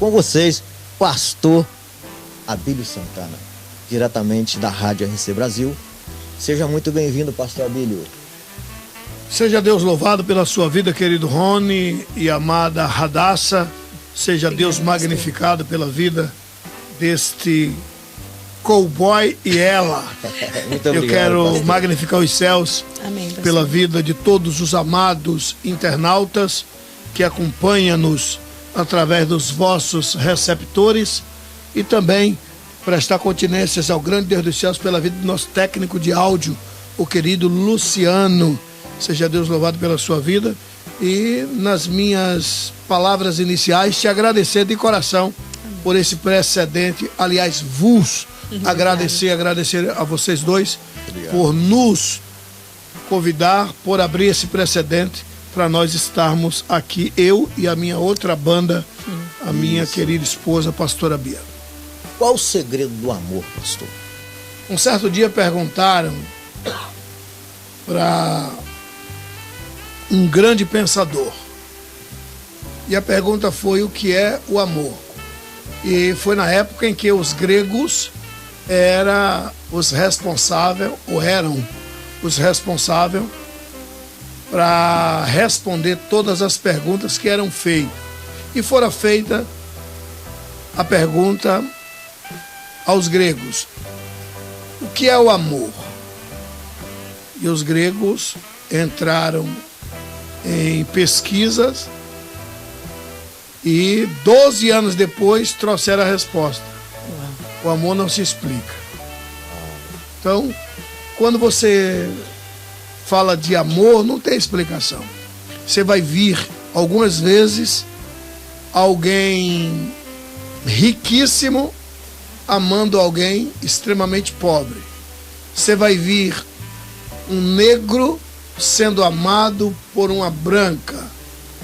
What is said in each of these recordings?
Com vocês, pastor Abílio Santana, diretamente da Rádio RC Brasil. Seja muito bem-vindo, pastor Abílio. Seja Deus louvado pela sua vida, querido Rony e amada Radassa. Seja Deus magnificado pela vida deste cowboy e ela. Muito obrigado, eu quero pastor. magnificar os céus. Amém, pela vida de todos os amados internautas que acompanham-nos através dos vossos receptores, e também prestar continências ao grande Deus dos céus pela vida do nosso técnico de áudio, o querido Luciano. Seja Deus louvado pela sua vida, e nas minhas palavras iniciais te agradecer de coração por esse precedente, aliás, agradecer a vocês dois. Obrigado. Por nos convidar, por abrir esse precedente para nós estarmos aqui, eu e a minha outra banda, a minha querida esposa, pastora Bia. Qual o segredo do amor, pastor? Um certo dia perguntaram para um grande pensador, e a pergunta foi: o que é o amor? E foi na época em que os gregos eram os responsáveis para responder todas as perguntas que eram feitas. E fora feita a pergunta aos gregos: o que é o amor? E os gregos entraram em pesquisas e 12 anos depois trouxeram a resposta: o amor não se explica. Então, quando você fala de amor, não tem explicação. Você vai vir algumas vezes alguém riquíssimo amando alguém extremamente pobre. Você vai vir um negro sendo amado por uma branca,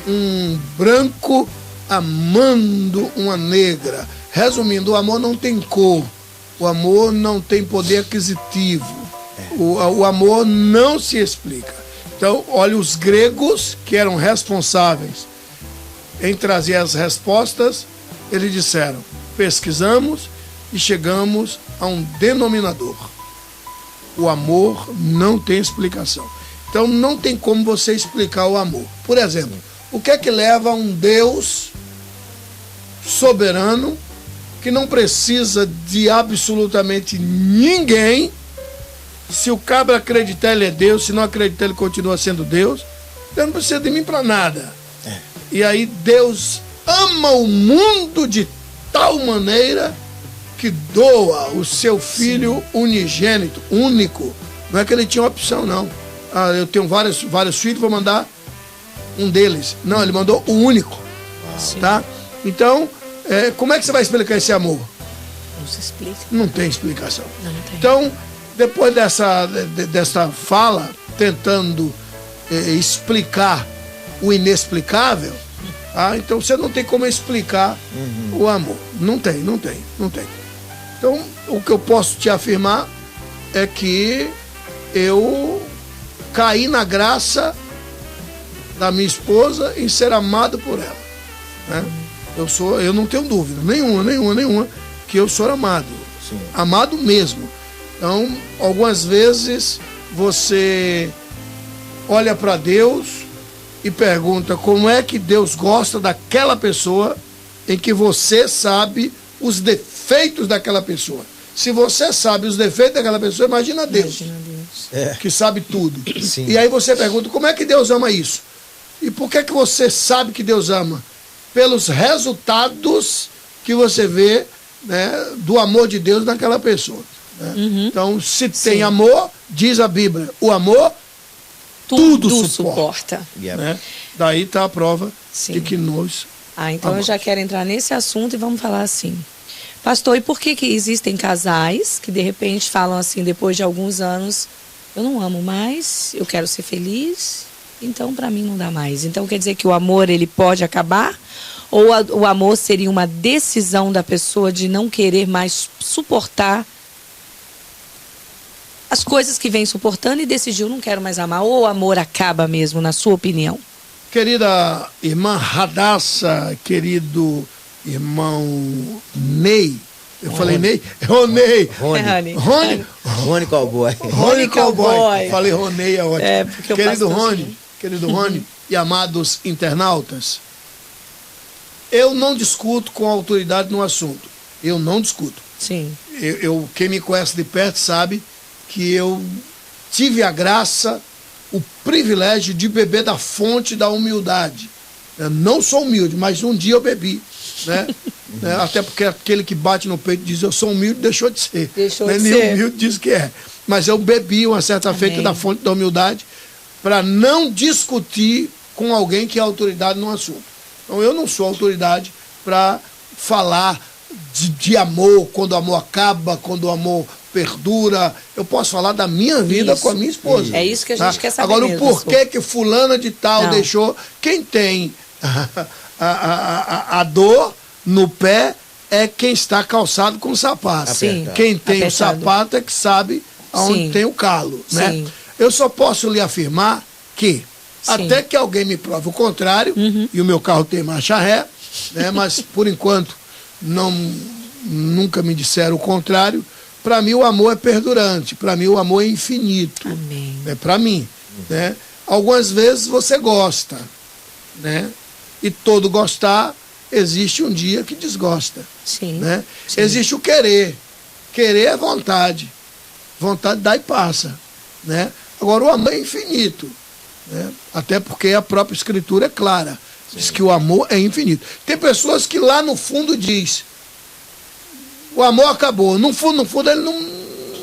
um branco amando uma negra. Resumindo, o amor não tem cor, o amor não tem poder aquisitivo. O amor não se explica. Então, olha, os gregos que eram responsáveis em trazer as respostas, eles disseram: pesquisamos e chegamos a um denominador: o amor não tem explicação. Então, não tem como você explicar o amor. Por exemplo, o que é que leva a um Deus soberano, que não precisa de absolutamente ninguém? Se o cabra acreditar, ele é Deus. Se não acreditar, ele continua sendo Deus. Ele não precisa de mim para nada. E aí Deus ama o mundo de tal maneira que doa o seu Filho unigênito, único. Não é que ele tinha opção, não. Ah, eu tenho vários filhos, vou mandar um deles. Não, ele mandou o único. Tá? Então, como é que você vai explicar esse amor? Não se explica. Não tem explicação. Não tem. Então, depois dessa fala, tentando explicar o inexplicável, então você não tem como explicar o amor. Não tem. Então, o que eu posso te afirmar é que eu caí na graça da minha esposa em ser amado por ela. Né? Eu não tenho dúvida nenhuma que eu sou amado. Sim. Amado mesmo. Então, algumas vezes você olha para Deus e pergunta como é que Deus gosta daquela pessoa, em que você sabe os defeitos daquela pessoa. Se você sabe os defeitos daquela pessoa, imagina Deus. Que sabe tudo. Sim. E aí você pergunta como é que Deus ama isso? E por que você sabe que Deus ama? Pelos resultados que você vê, né, do amor de Deus naquela pessoa. Né? Então, se tem amor, diz a Bíblia, o amor tudo suporta. Né? Daí está a prova de que nós então amamos. eu já quero entrar nesse assunto e vamos falar assim: pastor, e por que existem casais que de repente falam assim, depois de alguns anos: eu não amo mais, eu quero ser feliz, então para mim não dá mais? Então quer dizer que o amor, ele pode acabar? Ou o amor seria uma decisão da pessoa de não querer mais suportar as coisas que vem suportando e decidiu: não quero mais amar? Ou o amor acaba mesmo, na sua opinião? Querida irmã Radassa, querido irmão Ney. Eu falei Ney? Ronei. Rony Cowboy. Rony Cowboy. Falei Ronei, é ótimo. É, porque Querido Rony e amados internautas, eu não discuto com a autoridade no assunto. Eu não discuto. Sim. Quem me conhece de perto sabe que eu tive a graça, o privilégio de beber da fonte da humildade. Eu não sou humilde, mas um dia eu bebi, né? Até porque aquele que bate no peito e diz eu sou humilde, deixou de ser. Nem humilde diz que é. Mas eu bebi uma certa feita da fonte da humildade para não discutir com alguém que é autoridade no assunto. Então eu não sou autoridade para falar de amor, quando o amor acaba, quando o amor perdura. Eu posso falar da minha vida com a minha esposa. É isso que a gente quer saber. Agora, o porquê que fulana de tal deixou, quem tem a dor no pé é quem está calçado com sapato. Sim. Quem tem o sapato é que sabe aonde tem o calo, né? Sim. Eu só posso lhe afirmar que até que alguém me prove o contrário, e o meu carro tem marcha ré, né? Mas por enquanto nunca me disseram o contrário. Para mim o amor é perdurante, para mim o amor é infinito. Amém. É para mim, né? Algumas vezes você gosta, né? E todo gostar, existe um dia que desgosta. Sim. Né? Sim. Existe o querer. Querer é vontade. Vontade dá e passa, né? Agora o amor é infinito, né? Até porque a própria escritura é clara. Diz que o amor é infinito. Tem pessoas que lá no fundo diz o amor acabou. No fundo ele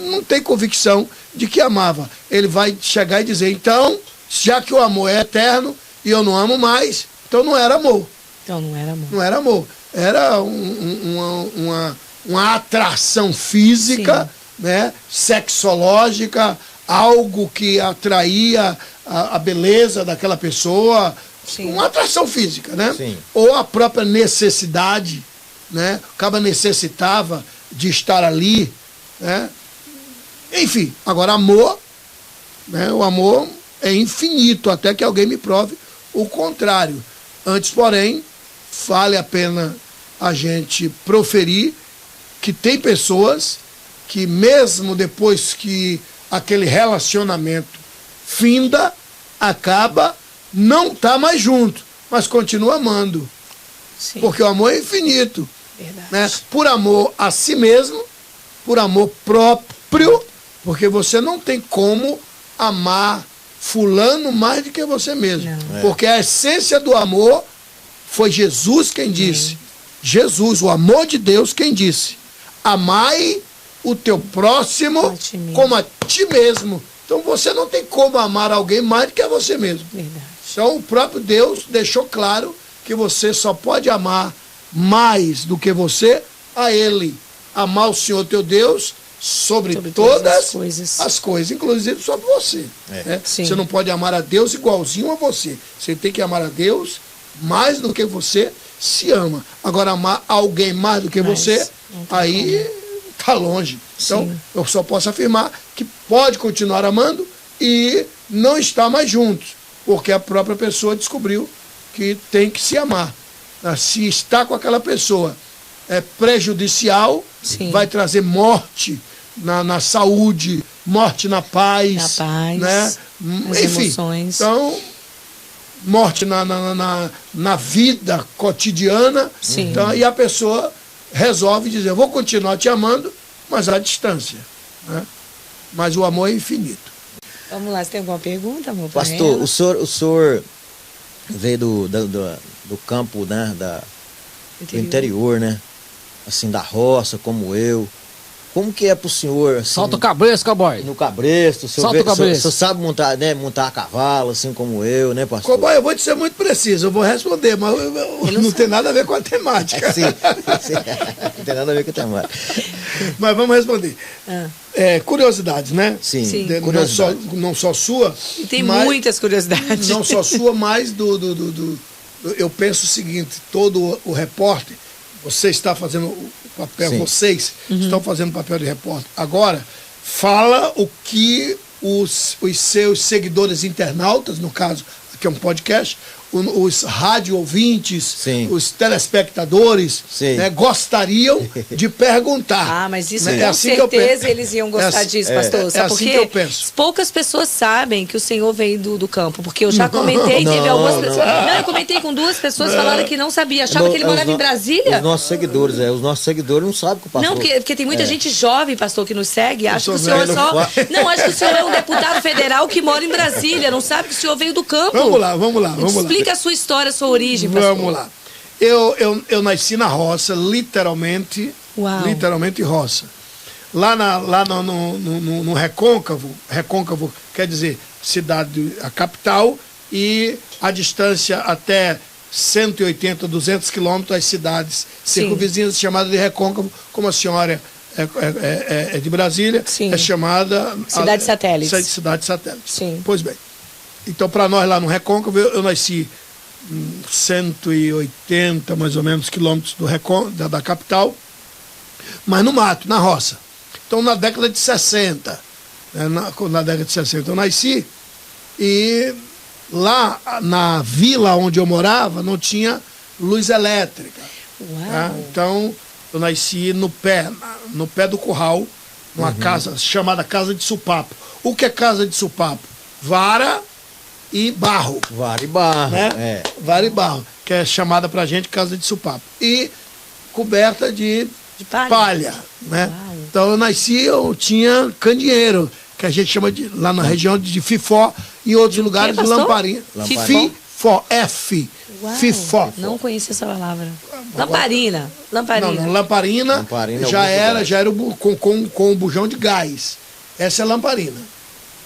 não tem convicção de que amava. Ele vai chegar e dizer, então, já que o amor é eterno e eu não amo mais, então não era amor. Então não era amor. Não era amor. Era uma atração física, né, sexológica, algo que atraía a beleza daquela pessoa. Sim. Uma atração física, né? Sim. Ou a própria necessidade, né? O cara necessitava de estar ali, né? Enfim, agora amor, né? O amor é infinito, até que alguém me prove o contrário. Antes, porém, vale a pena a gente proferir que tem pessoas que mesmo depois que aquele relacionamento finda, acaba, não está mais junto, mas continua amando. Sim. Porque o amor é infinito. Verdade. Né? Por amor a si mesmo, por amor próprio, porque você não tem como amar fulano mais do que você mesmo. Porque a essência do amor foi Jesus quem disse. Jesus, o amor de Deus, quem disse: amai o teu próximo como a ti mesmo. Então você não tem como amar alguém mais do que a você mesmo. Verdade. Então o próprio Deus deixou claro que você só pode amar mais do que você a Ele. Amar o Senhor teu Deus sobre todas as coisas, inclusive sobre você. Né? Você não pode amar a Deus igualzinho a você. Você tem que amar a Deus mais do que você se ama. Agora, amar alguém mais do que você, aí está longe. Então, eu só posso afirmar que pode continuar amando e não está mais juntos, porque a própria pessoa descobriu que tem que se amar. Se está com aquela pessoa é prejudicial, vai trazer morte na saúde, morte na paz, né? Enfim, emoções. Então, morte na vida cotidiana. Então, e a pessoa resolve dizer, eu vou continuar te amando, mas à distância, né? Mas o amor é infinito. Vamos lá, você tem alguma pergunta, amor? Pastor, o senhor veio do campo, né, do interior, né? Assim, da roça, como eu. Como que é pro senhor, assim... Solta o cabresto, cowboy. No cabresto, o senhor sabe montar, né, montar a cavalo, assim como eu, né, pastor? Cowboy, eu vou te ser muito preciso, eu vou responder, mas não tem nada a ver com a temática. Sim, não tem nada a ver com a temática. Mas vamos responder. Curiosidades, né? Sim. Não só sua. E tem muitas curiosidades. Não só sua, mas eu penso o seguinte, todo o repórter, você está fazendo o papel, vocês estão fazendo o papel de repórter. Agora, fala o que os seus seguidores internautas, no caso, aqui é um podcast, os rádio ouvintes, Sim. os telespectadores, Sim. né, gostariam de perguntar. Ah, mas isso né? com assim que eu certeza penso. eles iam gostar disso, pastor. Sabe por assim quê? que eu penso. Poucas pessoas sabem que o Senhor veio do campo, porque eu já comentei, teve algumas pessoas. Não, eu comentei com 2 pessoas falaram que não sabia, achava que ele morava em Brasília. Os nossos seguidores não sabem que o pastor... Não, porque tem muita gente jovem, pastor, que nos segue, acha que o sou senhor é velho. só... Não, acho que o senhor é um deputado federal que mora em Brasília, não sabe que o senhor veio do campo. Vamos lá. Explica a sua história, a sua origem, pastor. Vamos lá. Eu nasci na roça, literalmente roça. Lá no Recôncavo quer dizer cidade, a capital, e a distância até 180, 200 quilômetros, as cidades circunvizinhas chamadas de Recôncavo, como a senhora é de Brasília, Sim. é chamada... Cidade satélite. Cidade satélite. Sim. Pois bem. Então, para nós lá no Recôncavo, eu nasci 180, mais ou menos, quilômetros da capital, mas no mato, na roça. Então, na década de 60, né, na década de 60 eu nasci, e lá na vila onde eu morava não tinha luz elétrica. Tá? Então, eu nasci no pé do curral, numa casa chamada Casa de Supapo. O que é Casa de Supapo? Vara e barro. Vara e barro, né? Vara e barro, que é chamada pra gente Casa de Supapo. E coberta de palha, né? Uau. Então eu tinha candeeiro, que a gente chama lá na região de fifó, em outros lugares de lamparina. Fifó, F. Uau, Fifó. não conhecia essa palavra. Lamparina. Não, lamparina já era com o bujão de gás. Essa é lamparina.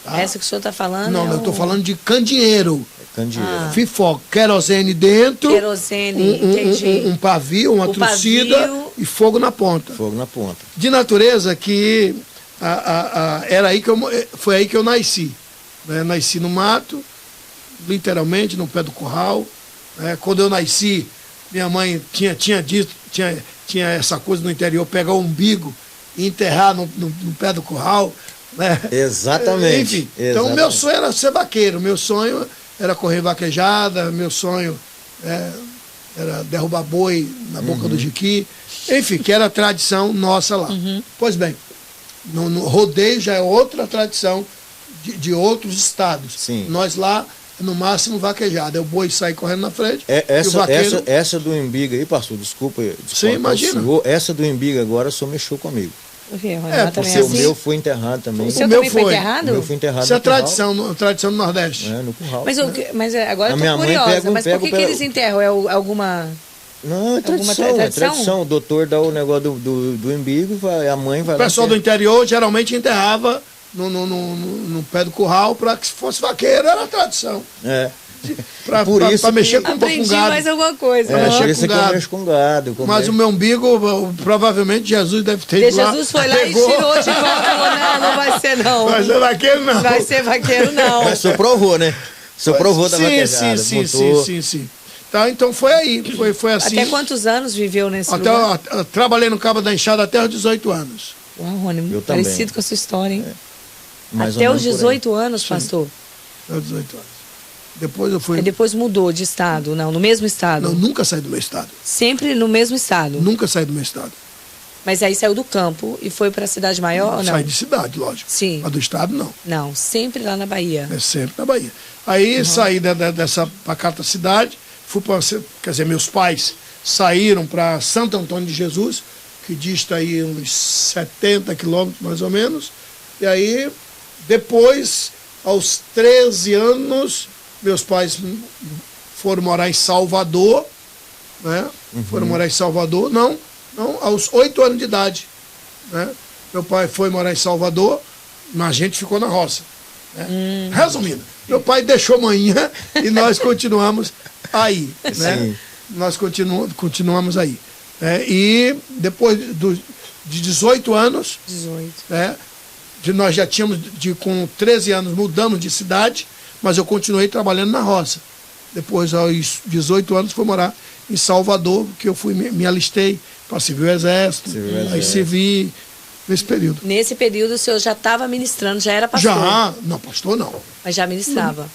Tá? Essa que o senhor está falando? Não, eu estou falando de candeeiro. Candeeiro. Fifó, querosene dentro. Querosene, entendi. Um pavio, uma trucida e fogo na ponta. Fogo na ponta. De natureza que foi aí que eu nasci. Né? Nasci no mato, literalmente, no pé do curral. Né? Quando eu nasci, minha mãe tinha essa coisa no interior, pegar o umbigo e enterrar no pé do curral. Né? Exatamente. Enfim, então meu sonho era ser vaqueiro, meu sonho era correr vaquejada, meu sonho era derrubar boi na boca do jiqui, enfim, que era a tradição nossa lá. Pois bem, no rodeio já é outra tradição de outros estados. Sim. Nós lá, no máximo, vaquejada. O boi sai correndo na frente. E o vaqueiro... essa do Embiga aí, pastor, desculpa. Sim, imagina. Essa do Embiga agora só mexeu comigo. Porque o meu foi enterrado também. O seu também foi enterrado? O meu foi enterrado. Isso é tradição do Nordeste. No curral. Mas agora eu tô curiosa. Mas por que eles enterram? É alguma... Não, é tradição. O doutor dá o negócio do embigo, a mãe vai lá. O pessoal do interior geralmente enterrava no pé do curral para que se fosse vaqueiro, era a tradição. Para mexer com aprendi gado. mais alguma coisa. Por isso que eu mexo com gado. Mas o meu umbigo, provavelmente Jesus deve ter ido lá. Jesus foi lá e tirou de volta. Não vai ser não. Vai ser vaqueiro não. Vai ser vaqueiro não. Mas o senhor provou, né? O senhor provou da vaquejada. Sim. Tá, então foi aí, foi assim. Até quantos anos viveu nesse lugar? Trabalhei no Cabo da Enxada até os 18 anos. Uau, Rony, parecido com a sua história, hein? Até os 18 anos, pastor? Até os 18 anos. Depois eu fui... E depois mudou de estado, não? No mesmo estado? Não, nunca saí do meu estado. Sempre no mesmo estado? Nunca saí do meu estado. Mas aí saiu do campo e foi para a cidade maior ou não? Saí de cidade, lógico. Sim. Mas do estado, não. Não, sempre lá na Bahia. É sempre na Bahia. Aí saí dessa pacata cidade, fui para... Quer dizer, meus pais saíram para Santo Antônio de Jesus, que dista aí uns 70 quilômetros, mais ou menos. E aí, depois, aos 13 anos... Meus pais foram morar em Salvador, né? Foram morar em Salvador, não, aos 8 anos de idade, né? Meu pai foi morar em Salvador, mas a gente ficou na roça, né? Resumindo, meu pai deixou manhã e nós continuamos aí, né? Sim. Nós continuamos aí. E depois de 18 anos, né? Nós já tínhamos, com 13 anos, mudamos de cidade, mas eu continuei trabalhando na roça. Depois, aos 18 anos, fui morar em Salvador, que eu me alistei para servir o Exército, aí servi nesse período. Nesse período o senhor já estava ministrando, já era pastor? Já, não, pastor não. Mas já ministrava?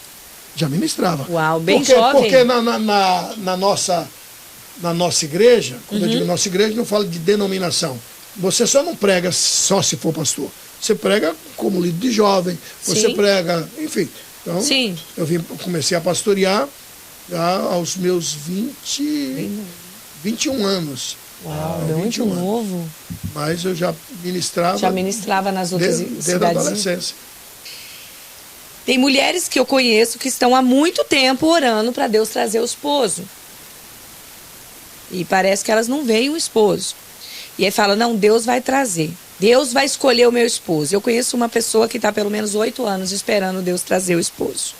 Já ministrava. Uau, bem jovem. Porque na nossa igreja, quando eu digo nossa igreja, não falo de denominação. Você só não prega só se for pastor. Você prega como líder de jovem, você Sim. prega, enfim. Então, Sim. comecei a pastorear já aos meus 21 anos. Uau, muito novo. Mas eu já ministrava. Já ministrava nas outras desde a cidades. adolescência. Tem mulheres que eu conheço que estão há muito tempo orando para Deus trazer o esposo. E parece que elas não veem o esposo. E aí fala, não, Deus vai trazer. Deus vai escolher o meu esposo. Eu conheço uma pessoa que está pelo menos 8 anos esperando Deus trazer o esposo.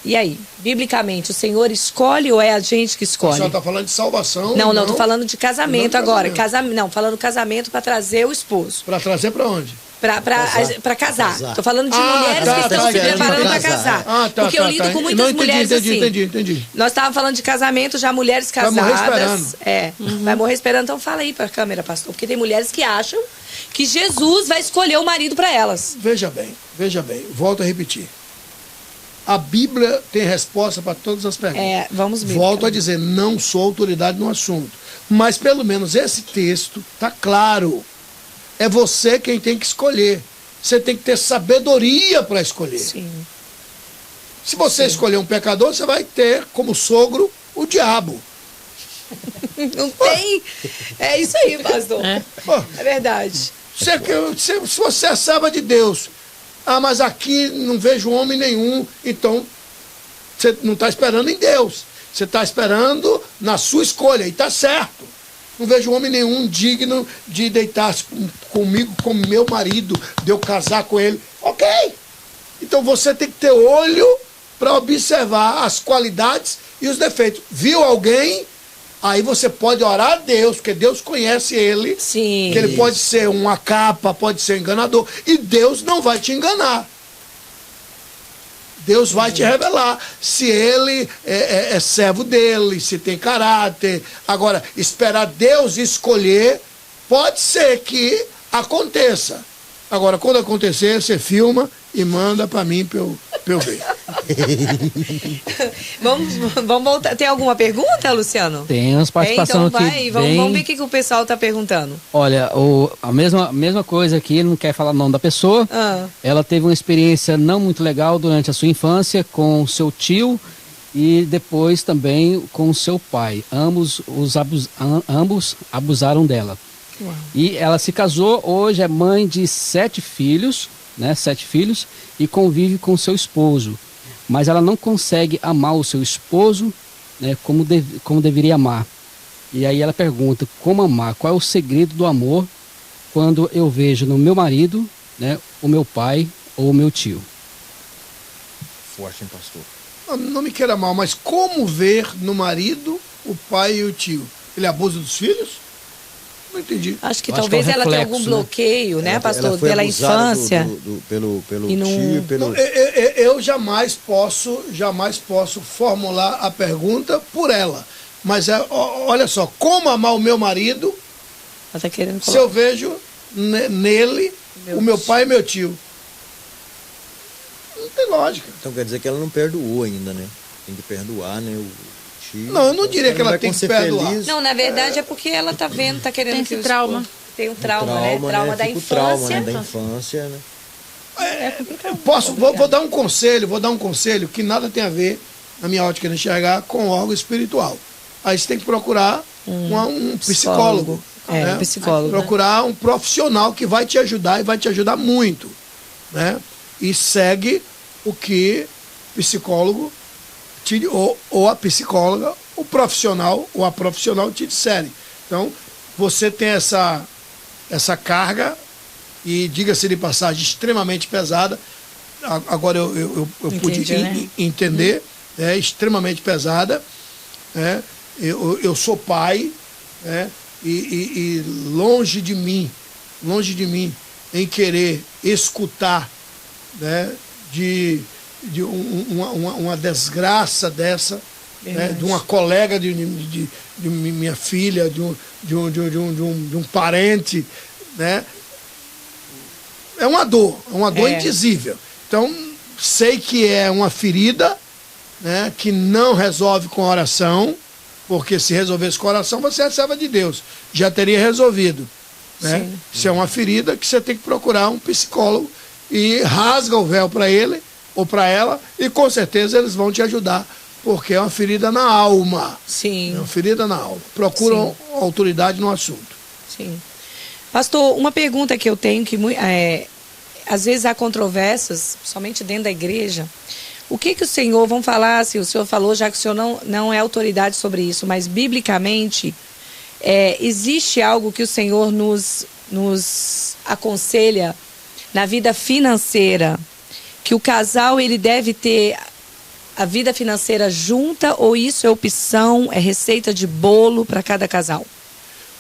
E aí, biblicamente, o Senhor escolhe ou é a gente que A escolhe? senhora está falando de salvação. Não, tô falando de casamento Não, agora. casamento. Não, falando casamento para trazer o esposo. Para trazer para onde? Para casar. Tô falando de mulheres tá, que estão se esperando preparando pra para casar. casar. Porque eu lido com muitas Não, mulheres assim. Entendi. Nós estávamos falando de casamento, já mulheres Vai morrer casadas. esperando. Vai morrer esperando. Então fala aí para a câmera, pastor. Porque tem mulheres que acham que Jesus vai escolher o marido para elas. Veja bem. Volto a repetir. A Bíblia tem resposta para todas as perguntas. Vamos ver. Volto a dizer, não sou autoridade no assunto. Mas pelo menos esse texto está claro. É você quem tem que escolher. Você tem que ter sabedoria para escolher. Sim. Se você escolher um pecador, você vai ter como sogro o diabo. Não tem. É isso aí, pastor. É verdade. Se você é serva de Deus, mas aqui não vejo homem nenhum, então você não está esperando em Deus. Você está esperando na sua escolha, e está certo. Não vejo homem nenhum digno de deitar-se comigo como meu marido, de eu casar com ele. Ok. Então você tem que ter olho para observar as qualidades e os defeitos. Viu alguém? Aí você pode orar a Deus, porque Deus conhece ele. Sim. Que ele pode ser uma capa, pode ser enganador. E Deus não vai te enganar. Deus vai te revelar se ele é servo dele, se tem caráter. Agora, esperar Deus escolher, pode ser que aconteça. Agora, quando acontecer, você filma e manda para mim para eu ver. Vamos voltar. Tem alguma pergunta, Luciano? Tem umas participações então vai, aqui. vamos ver o que o pessoal está perguntando. Olha, a mesma coisa aqui, não quer falar o nome da pessoa. Ela teve uma experiência não muito legal durante a sua infância com seu tio e depois também com o seu pai. Ambos abusaram dela. Uau. E ela se casou, hoje é mãe de 7 filhos, né? 7 filhos, e convive com seu esposo. Mas ela não consegue amar o seu esposo, né, como deveria amar. E aí ela pergunta, como amar? Qual é o segredo do amor quando eu vejo no meu marido, né, o meu pai ou o meu tio? Forte, hein, pastor? Não me queira mal, mas como ver no marido o pai e o tio? Ele abusa dos filhos? Não entendi. Acho que Acho talvez que é um ela tenha reflexo, algum bloqueio, né, pastor? Ela foi Pela abusada infância. pelo E não- tio, pelo... Eu jamais posso formular a pergunta por ela. Mas olha só, como amar o meu marido Ela tá querendo se eu vejo nele o meu pai e meu tio? Não tem lógica. Então quer dizer que ela não perdoou ainda, né? Tem que perdoar, né? O tio. Não, eu não diria que ela vai tem que ser perdoar. feliz. Não, na verdade é porque ela tá vendo, tá querendo Tem que esse o trauma. esposo- Tem um trauma, né? Trauma da Fica o infância. trauma, né? Da infância, né? Vou dar um conselho que nada tem a ver, na minha ótica de enxergar, com órgão espiritual. Aí você tem que procurar um psicólogo. Um psicólogo. Procurar um profissional que vai te ajudar e vai te ajudar muito. Né? E segue o que o psicólogo ou a psicóloga, o profissional ou a profissional te disserem. Então, você tem essa carga, e diga-se de passagem, extremamente pesada. Agora eu pude entender, é extremamente pesada. Né? Eu sou pai, né? E longe de mim em querer escutar, né? de uma desgraça dessa, né? De uma colega de minha filha, de um parente, né? É uma dor indizível. Então, sei que é uma ferida, né, que não resolve com oração, porque se resolvesse com oração, você é serva de Deus, já teria resolvido. Né? Se é uma ferida que você tem que procurar um psicólogo e rasga o véu para ele ou para ela, e com certeza eles vão te ajudar, porque é uma ferida na alma. Sim. É uma ferida na alma. Procuram autoridade no assunto. Sim. Pastor, uma pergunta que eu tenho, que às vezes há controvérsias, somente dentro da igreja. O que o senhor, vamos falar, assim, o senhor falou, já que o senhor não é autoridade sobre isso, mas biblicamente, existe algo que o senhor nos aconselha na vida financeira, que o casal ele deve ter a vida financeira junta, ou isso é opção, é receita de bolo para cada casal?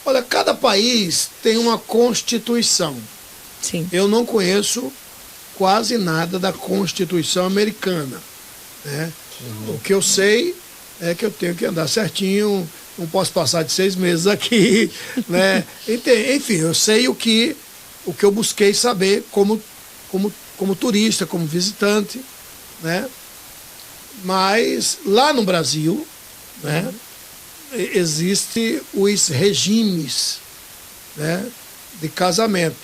Olha, cada país tem uma constituição. Sim. Eu não conheço quase nada da Constituição americana. Né? O que eu sei é que eu tenho que andar certinho, não posso passar de 6 meses aqui. Né? Enfim, eu sei o que eu busquei saber como turista, como visitante. Né? Mas lá no Brasil, né, existe os regimes, né, de casamento.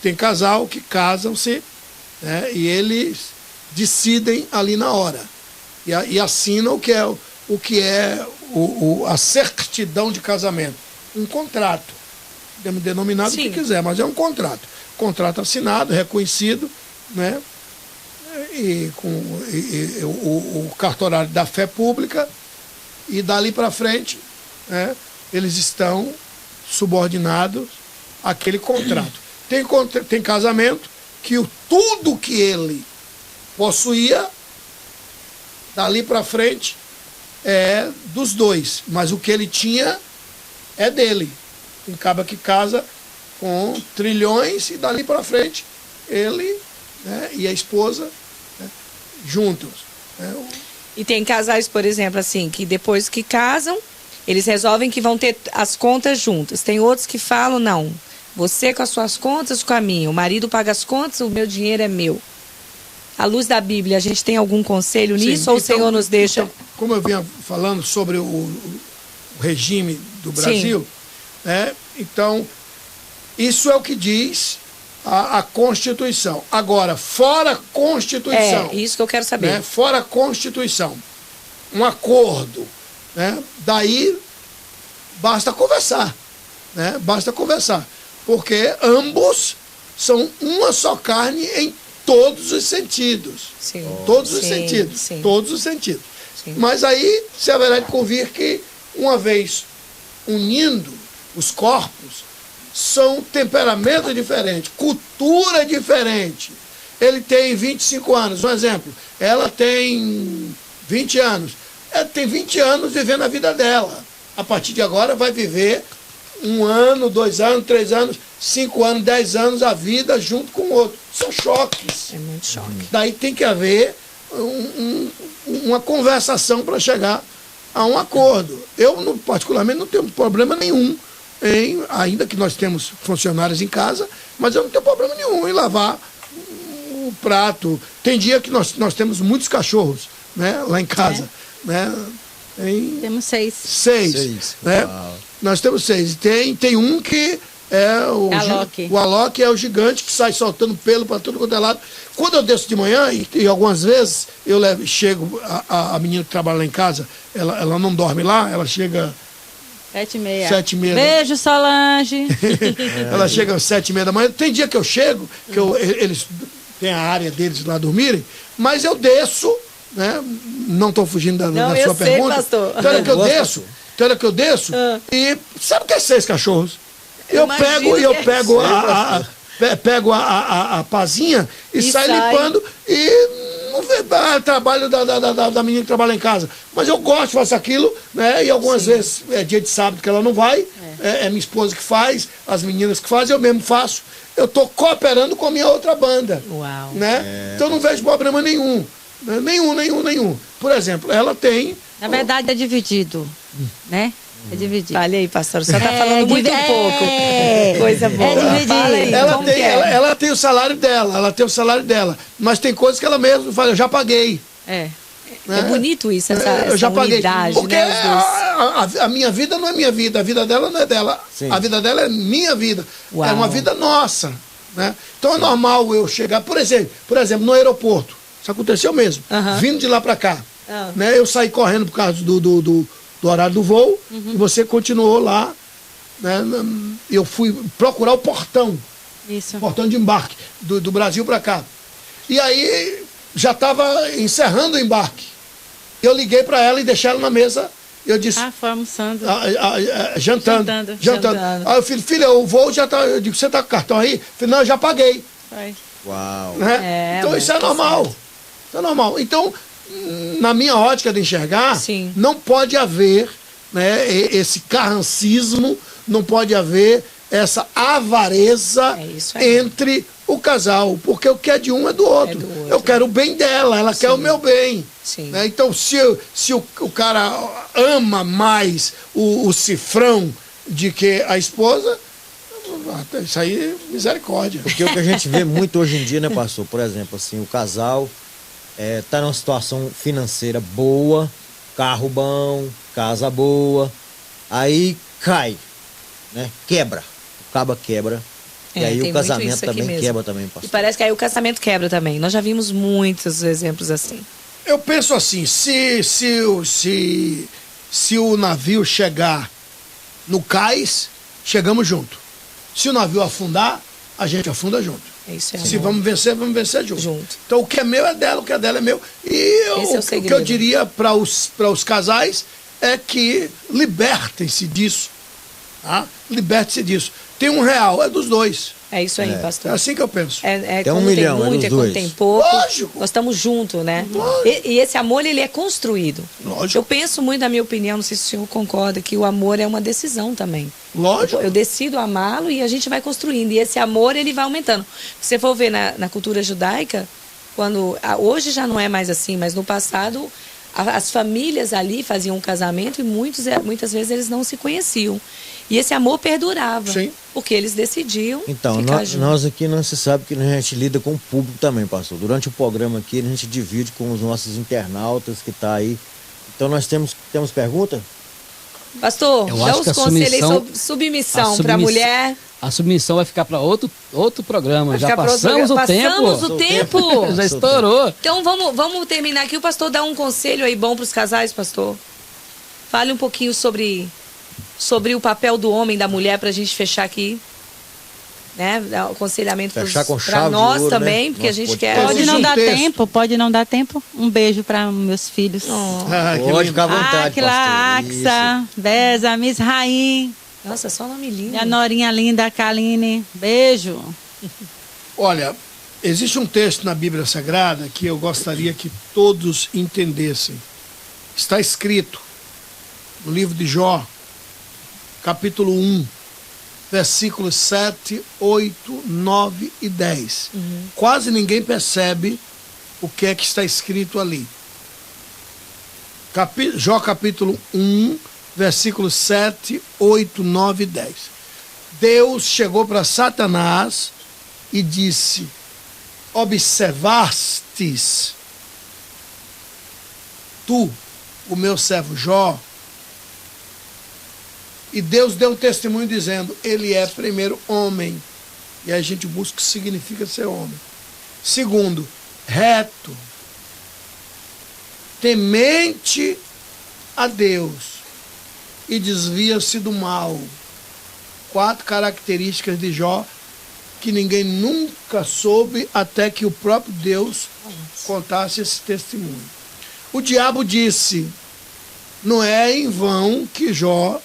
Tem casal que casam-se, né, e eles decidem ali na hora e assinam o que é a certidão de casamento, um contrato, denominado o que quiser, mas é um contrato assinado, reconhecido, né, e com o cartorário da fé pública, e dali para frente, né, eles estão subordinados àquele contrato. Tem casamento que tudo que ele possuía, dali para frente, é dos dois, mas o que ele tinha é dele. Tem caba que casa com trilhões e dali para frente ele, né, e a esposa, né, juntos. Né. E tem casais, por exemplo, assim, que depois que casam, eles resolvem que vão ter as contas juntas. Tem outros que falam, não, você com as suas contas, com a minha. O marido paga as contas, o meu dinheiro é meu. À luz da Bíblia, a gente tem algum conselho nisso, ou o Senhor nos deixa... Então, como eu vinha falando sobre o regime do Brasil, né, então, isso é o que diz a Constituição. Agora, fora a Constituição... É, isso que eu quero saber. Né, fora a Constituição, um acordo, né, daí basta conversar. Né, basta conversar. Porque ambos são uma só carne em todos os sentidos. Sim. Todos os sentidos. Sim. Todos os sentidos. Sim. Mas aí você haverá de convir que, uma vez unindo os corpos, são temperamentos diferentes, cultura diferente. Ele tem 25 anos, um exemplo. Ela tem 20 anos. Ela tem 20 anos vivendo a vida dela. A partir de agora vai viver 1 ano, 2 anos, 3 anos, 5 anos, 10 anos a vida junto com o outro. São choques. É muito choque. Daí tem que haver uma conversação para chegar a um acordo. Eu, particularmente, não tenho problema nenhum ainda que nós temos funcionários em casa, mas eu não tenho problema nenhum em lavar o prato. Tem dia que nós temos muitos cachorros, né, lá em casa. Né? Temos 6. 6. Né? Nós temos 6. Tem um que é o Alok é o gigante que sai soltando pelo para tudo quanto é lado. Quando eu desço de manhã, e algumas vezes eu chego, a menina que trabalha lá em casa, ela não dorme lá, ela chega 7h30. 7h30. Beijo, Solange. Ela chega às 7h30 da manhã. Tem dia que eu chego, que eles têm a área deles lá dormirem, mas eu desço, né? Não estou fugindo da sua pergunta. Pastor. Então é que eu desço, e sabe o que é 6 cachorros? Eu pego a pazinha e saio limpando e não vê trabalho da menina que trabalha em casa. Mas eu gosto, faço aquilo, né? E algumas vezes é dia de sábado que ela não vai, é minha esposa que faz, as meninas que fazem, eu mesmo faço. Eu estou cooperando com a minha outra banda. Uau. Né? Então não vejo problema nenhum. Nenhum. Por exemplo, ela tem... Na verdade é dividido, né? É dividir. Olha aí, pastor, o senhor tá falando muito pouco. Coisa boa. É dividir. Fala aí, Ela como tem, que é? ela tem o salário dela, mas tem coisas que ela mesma fala, eu já paguei. É. Né? É bonito isso, essa Eu já paguei. unidade, Porque né? Os dois. a minha vida não é minha vida, a vida dela não é dela. Sim. A vida dela é minha vida. Uau. É uma vida nossa. Né? Então é normal eu chegar, por exemplo, no aeroporto. Isso aconteceu mesmo. Aham. Vindo de lá para cá. Ah. Né? Eu saí correndo por causa do horário do voo e você continuou lá. Né? Eu fui procurar o portão Isso. de embarque do Brasil para cá. E aí já estava encerrando o embarque. Eu liguei para ela e deixei ela na mesa. Eu disse, Foi almoçando. jantando. Jantando. Aí eu falei, filha, o voo já tá. Eu digo, você tá com o cartão aí? Eu falei, não, eu já paguei. Foi. Uau. Né? É, Então mas isso é tá normal. certo. Isso é normal. Então, na minha ótica de enxergar, Sim. não pode haver, né, esse carrancismo, não pode haver essa avareza É isso aí. entre o casal, porque o que é de um é do outro. É do outro. Eu quero o bem dela, ela quer o meu bem. Sim. Né? Então, se o cara ama mais o cifrão de que a esposa, isso aí é misericórdia. Porque o que a gente vê muito hoje em dia, né, pastor? Por exemplo, assim, o casal tá numa situação financeira boa, carro bom, casa boa, aí cai, né? Quebra. Acaba quebra. E aí tem o muito casamento isso aqui também mesmo. quebra também, E pastor. parece que aí o casamento quebra também. Nós já vimos muitos exemplos assim. Eu penso assim, se o navio chegar no cais, chegamos junto. Se o navio afundar, a gente afunda junto. É isso, é Se amor. vamos vencer junto. Junto. Então o que é meu é dela, o que é dela é meu. E Esse é o o que segredo. eu diria para os casais é que libertem-se disso. Tá? Liberte-se disso. Tem R$1, é dos dois. É isso aí, É pastor. assim que eu penso. É Tem quando 1 milhão, tem é muito, dos é quando dois. tem pouco. Lógico. Nós estamos juntos, né? Lógico. E esse amor, ele é construído. Lógico. Eu penso muito, na minha opinião, não sei se o senhor concorda, que o amor é uma decisão também. Lógico. Eu decido amá-lo e a gente vai construindo. E esse amor, ele vai aumentando. Se você for ver na cultura judaica, hoje já não é mais assim, mas no passado, as famílias ali faziam um casamento e muitas vezes eles não se conheciam. E esse amor perdurava. Sim. Porque eles decidiam Então, ficar nós, juntos. nós aqui, você sabe que a gente lida com o público também, pastor. Durante o programa aqui, a gente divide com os nossos internautas que tá aí. Então, nós temos pergunta? Pastor, Eu dá acho que uns a conselhos aí submissão- sobre submissão para a mulher. A submissão vai ficar para outro programa. Vai Já ficar pra outro passamos o programa. tempo. Passamos o tempo. Já estourou. Então vamos terminar aqui. O pastor dá um conselho aí bom para os casais, pastor. Fale um pouquinho sobre o papel do homem e da mulher para a gente fechar aqui. Né? Dar aconselhamento Fechar com para chave de nós ouro, também, né? porque a Nosso gente podcast. quer. Pode não um dar texto. tempo, pode não dar tempo. Um beijo para meus filhos. Ah, que Pode lindo. ficar à vontade, Aquila, pastor. Axa, Beza, Miss Raim, Nossa, só nome lindo. minha norinha linda, Kaline. Beijo. Olha, existe um texto na Bíblia Sagrada que eu gostaria que todos entendessem. Está escrito no livro de Jó, capítulo 1, versículos 7, 8, 9 e 10. Quase ninguém percebe o que é que está escrito ali. Jó capítulo 1, versículos 7, 8, 9 e 10. Deus chegou para Satanás e disse: observastes tu, o meu servo Jó? E Deus deu um testemunho dizendo: ele é primeiro homem. E aí a gente busca o que significa ser homem. Segundo, reto, temente a Deus e desvia-se do mal. 4 características de Jó que ninguém nunca soube até que o próprio Deus contasse esse testemunho. O diabo disse: não é em vão que Jó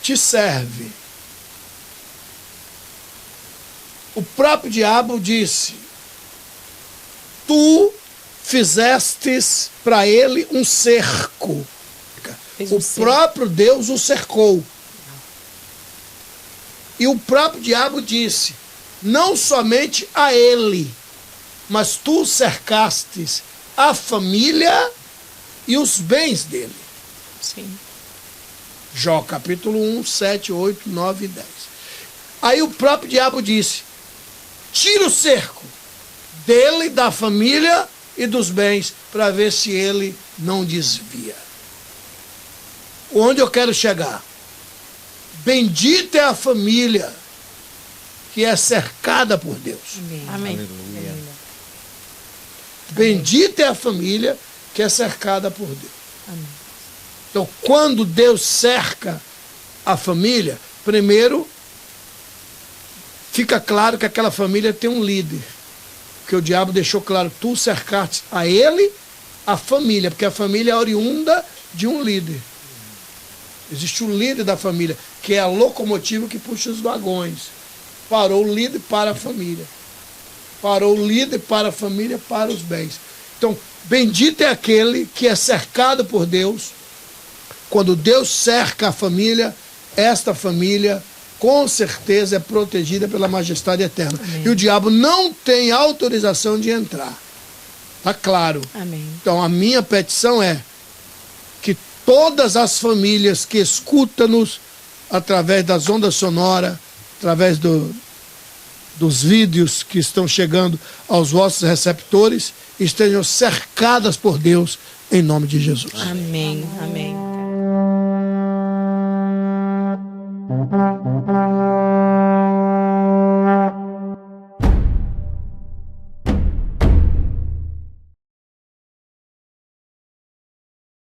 te serve. O próprio diabo disse: tu fizestes para ele um cerco. Fez um O cerco. próprio Deus o cercou. E o próprio diabo disse: não somente a ele, mas tu cercastes a família e os bens dele. Sim. Jó capítulo 1, 7, 8, 9 e 10. Aí o próprio diabo disse: tira o cerco dele, da família e dos bens, para ver se ele não desvia. Onde eu quero chegar? Bendita é a família que é cercada por Deus. Amém. Aleluia. Bendita é a família que é cercada por Deus. Amém. Então, quando Deus cerca a família, primeiro, fica claro que aquela família tem um líder. Porque o diabo deixou claro, tu cercaste a ele, a família, porque a família é oriunda de um líder. Existe um líder da família, que é a locomotiva que puxa os vagões. Parou o líder para a família. Parou o líder para a família, para os bens. Então, bendito é aquele que é cercado por Deus. Quando Deus cerca a família, esta família com certeza é protegida pela majestade eterna. Amém. E o diabo não tem autorização de entrar. Está claro. Amém. Então a minha petição é que todas as famílias que escutam-nos através das ondas sonoras, através dos vídeos que estão chegando aos vossos receptores, estejam cercadas por Deus, em nome de Jesus. Amém. Amém.